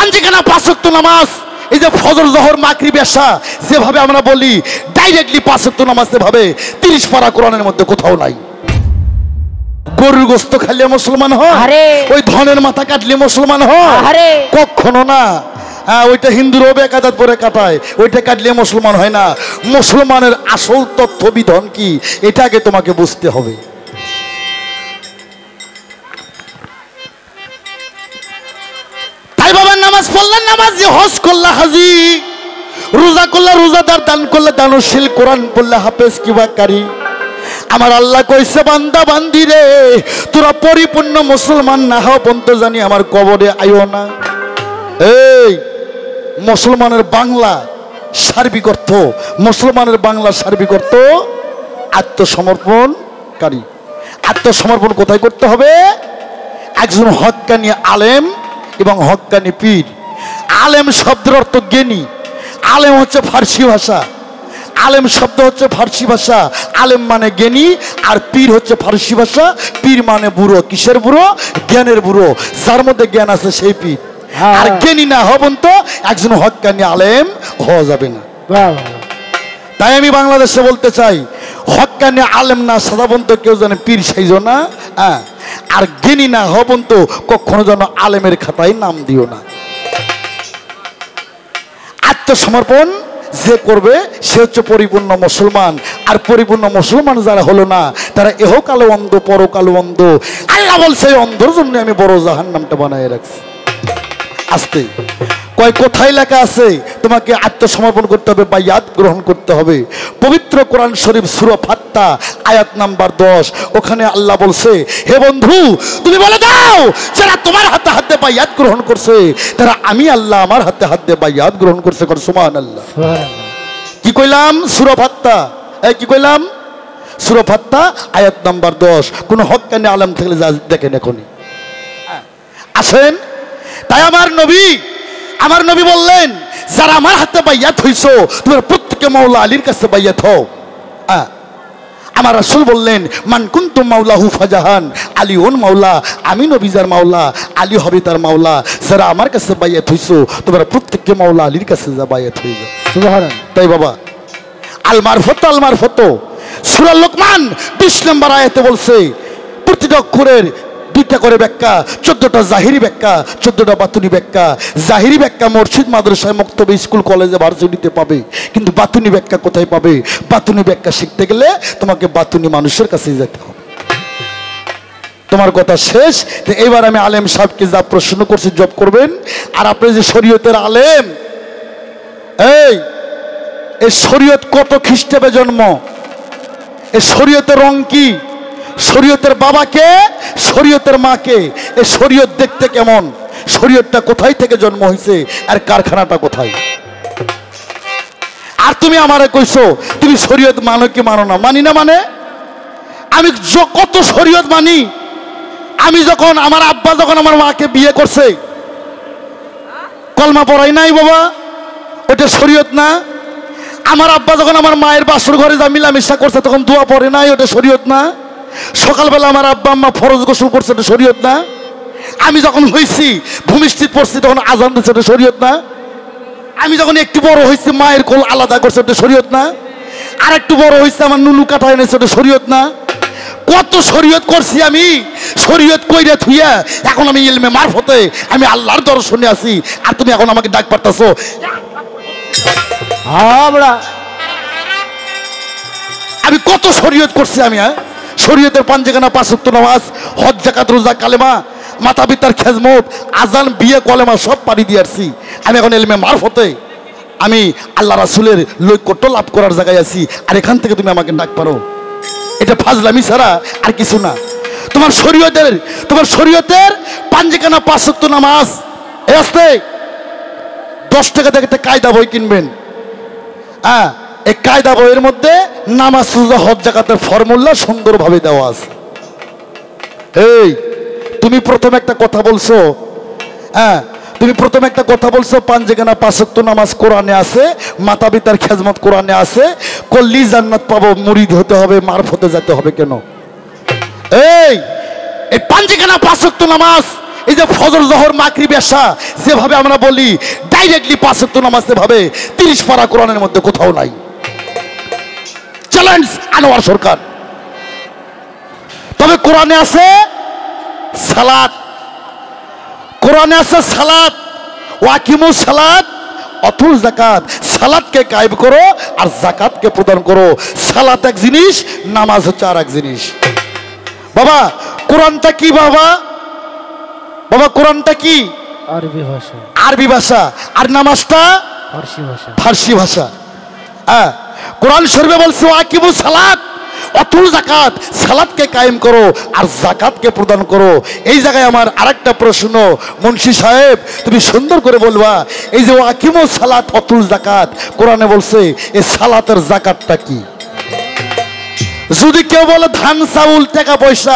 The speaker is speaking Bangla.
পাঁচখানা পাঁচ ওয়াক্ত নামাজ, এই যে ফজর জোহর মাগরিব এশা যেভাবে আমরা বলি ডাইরেক্টলি পাঁচ ওয়াক্ত নামাজ সেভাবে 30 পারা কোরআনের মধ্যে কোথাও নাই। গরুর গোস্ত খাইলে মুসলমান হয়, ওই ধনের মাথা কাটলে মুসলমান হয়, কখনো না। হ্যাঁ, ওইটা হিন্দুরও বেকাদাত পরে কাটায়, ওইটা কাটলে মুসলমান হয় না। মুসলমানের আসল তথ্য বিধান কি এটা আগে তোমাকে বুঝতে হবে। তাই বাবার নামাজ পড়লেন নামাজি, হজ করলা হাজি, রোজা করলা রোজাদার, দান করলে দানশীল, কোরআন পড়লে হাফেজ কিবা কারি। আমার আল্লাহ কইছে বান্দা বান্দি রে, তোরা পরিপূর্ণ মুসলমান না হও পর্যন্ত জানি আমার কবরে আইও না। এই মুসলমানের বাংলা সার্বিক অর্থ, মুসলমানের বাংলা সার্বিক অর্থ আত্মসমর্পণকারী। আত্মসমর্পণ কোথায় করতে হবে? একজন হক্কানি আলেম এবং হক্কানি পীর। আলেম শব্দের অর্থ জ্ঞানী, আলেম হচ্ছে ফার্সি ভাষা, আলেম শব্দ হচ্ছে ফার্সি ভাষা, আলেম মানে জ্ঞানী, আর পীর হচ্ছে ফার্সি ভাষা, পীর মানে বুড়ো। কিসের বুড়ো? জ্ঞানের বুড়ো, যার মধ্যে জ্ঞান আছে সেই পীর। আর জ্ঞানী না হবেন তো একজন হক্কানি আলেম হওয়া যাবে না। তাই আমি বাংলাদেশে বলতে চাই, হক্কানি আলেম না সাধারণ তো কেউ যেন পীর সাইজো না, আর জ্ঞানী না হবেন তো কখনো যেন আলেমের খাতায় নাম দিও না। আত্মসমর্পণ যে করবে সে হচ্ছে পরিপূর্ণ মুসলমান। আর পরিপূর্ণ মুসলমান যারা হলো না তারা এহকালে অন্ধ পরকালে অন্ধ। আল্লাহ বলছে অন্ধর জন্য আমি বড় জাহান্নামটা বানায় রাখছি। আস্তে কয় কোথায় লেখা আছে তোমাকে আত্মসমর্পণ করতে হবে, বাইয়াত গ্রহণ করতে হবে? পবিত্র কোরআন শরীফ সূরা ফাত্তা আয়াত নাম্বার 10, ওখানে আল্লাহ বলছে, হে বন্ধু তুমি বলে দাও যারা তোমার হাতে হাতে বাইয়াত গ্রহণ করছে তারা আমি আল্লাহ আমার হাতে হাতে বাইয়াত গ্রহণ করছে। সুবহানাল্লাহ। কি কইলাম? সূরা ফাত্তা, কি কইলাম? সূরা ফাত্তা আয়াত নাম্বার 10। কোন হক্কানি আলেম থাকলে দেখেন এখনই আসেন। তাই আমার নবী বললেন, যারা আমার হাতে বাইয়াত হইছো তোমরা প্রত্যেকে মাওলা আলীর কাছে বাইয়াত হও। আমার রাসূল বললেন, মান কুনতুম মাওলাহু ফাজাহান আলীউন মাওলা, আমি নবী যার মাওলা আলী হবে তার মাওলা। যারা আমার কাছে বাইয়াত হইছো তোমরা প্রত্যেকে মাওলা আলীর কাছে যা বাইয়াত হয়ে যাও। সুবহানাল্লাহ। তাই বাবা আল মারফত সূরা লোকমান 20 নম্বর আয়াতে বলছে, প্রতিটা অক্ষরের 2টা করে ব্যাখ্যা, 14টা জাহিরি ব্যাখ্যা, 14টা বাতুনি ব্যাখ্যা। জাহিরি ব্যাখ্যা মসজিদ মাদ্রাসায় মক্তবে স্কুল কলেজে ভার্সিটিতে পাবে, কিন্তু বাতুনি ব্যাখ্যা কোথায় পাবে? বাতুনি ব্যাখ্যা শিখতে গেলে তোমাকে বাতুনি মানুষের কাছে যেতে হবে। তোমার কথা শেষ। এবার আমি আলেম সাহেবকে যা প্রশ্ন করছি জব করবেন। আর আপনি যে শরীয়তের আলেম, এই শরীয়ত কত খ্রিস্টাব্দে জন্ম? এই শরীয়তের রং কি? শরীয়তের বাবাকে, শরীয়তের মাকে, এই শরীয়ত দেখতে কেমন? শরীয়তটা কোথায় থেকে জন্ম হয়েছে আর কারখানাটা কোথায়? আর তুমি আমারে কইছো তুমি শরীয়ত মানো কি মানো না? মানি না মানে? আমি কত শরীয়ত মানি। আমি যখন আমার আব্বা যখন আমার মাকে বিয়ে করছে কলমা পড়াই নাই বাবা, ওটা শরীয়ত না। আমার আব্বা যখন আমার মায়ের বাসর ঘরে যা মিলামিশা করছে তখন দোয়া পড়ে নাই, ওটা শরীয়ত না। সকালবেলা আমার আব্বা আম্মা ফরজ গোসল করছে, এটা শরীয়ত না। আমি যখন হয়েছি ভূমিষ্ঠিত পড়ছি তখন আজান দিচ্ছে, এটা শরীয়ত না। আমি যখন একটু বড় হয়েছি মায়ের কোল আলাদা করছে, এটা শরীয়ত না। আর একটু বড় হয়েছে আমার নুনু কাটা এনেছে, এটা শরীয়ত না। কত শরীয়ত করছি আমি, শরীয়ত কইরা থুইয়া এখন আমি ইলমে মারফতে আমি আল্লাহর দর্শনে আছি। আর তুমি এখন আমাকে ডাক পারতাছো? আমি কত শরীয়ত করছি আমি। শরীয়তের পাঞ্জেখানা 5 ওয়াক্ত নামাজ, হজ যাকাত রোজা কালেমা মাতা পিতার খেজমত আজান বিয়ে কলেমা সব পারি দিয়ে আসছি। আমি এখন ইলমে মারফতে আমি আল্লাহ রাসূলের লৈকট্য লাভ করার জায়গায় আছি। আর এখান থেকে তুমি আমাকে ডাক পারো? এটা ফাজলামি ছাড়া আর কিছু না। তোমার শরীয়তের পাঞ্জেখানা 5 ওয়াক্ত নামাজ। এই আসতে 10 টাকা থেকে একটা কায়দা বই কিনবেন। এই কায়দা বইয়ের মধ্যে নামাজ রোজা হজ যাকাতের ফর্মুলা সুন্দরভাবে দেওয়া আছে। এই তুমি প্রথম একটা কথা বলছো, পাঞ্জেখানা 5 ওয়াক্ত নামাজ কোরআনে আছে, মাতা পিতার খেজমত কোরআনে আছে, কল্লি জান্নাত পাবো, মুরিদ হতে হবে, মারফতে যেতে হবে কেন? এই পাঞ্জেখানা 5 ওয়াক্ত নামাজ এই যে ফজর জোহর মাগরিব এশা যেভাবে আমরা বলি ডাইরেক্টলি 5 ওয়াক্ত নামাজ সেভাবে 30 পারা কোরআনের মধ্যে কোথাও নাই। চ্যালেঞ্জ আনোয়ার সরকার। তবে কোরআনে আছে সালাত, কোরআনে আছে সালাত, ওয়াকিমুস সালাত অতুল যাকাত। সালাতকে কায়েম করো আর যাকাতকে প্রদান করো। সালাত এক জিনিস, নামাজ হচ্ছে আর এক জিনিস। বাবা কোরআনটা কি বাবা? বাবা কোরআনটা কি? আরবি ভাষা। আরবি ভাষা। আর নামাজটা ফার্সি ভাষা। ফার্সি ভাষা। হ্যাঁ, কোরআন শরীফে বলছে ওয়াকিমুস সালাত অতুল যাকাত, সালাতকে কায়েম করো আর যাকাতকে প্রদান করো। এই জায়গায় আমার আরেকটা প্রশ্ন, মুন্সি সাহেব তুমি সুন্দর করে বলবা, এই যে ওয়াকিমুস সালাত অতুল যাকাত কোরআনে বলছে, এই সালাতের যাকাতটা কি? যদি কেউ বলে ধান চাউল টাকা পয়সা,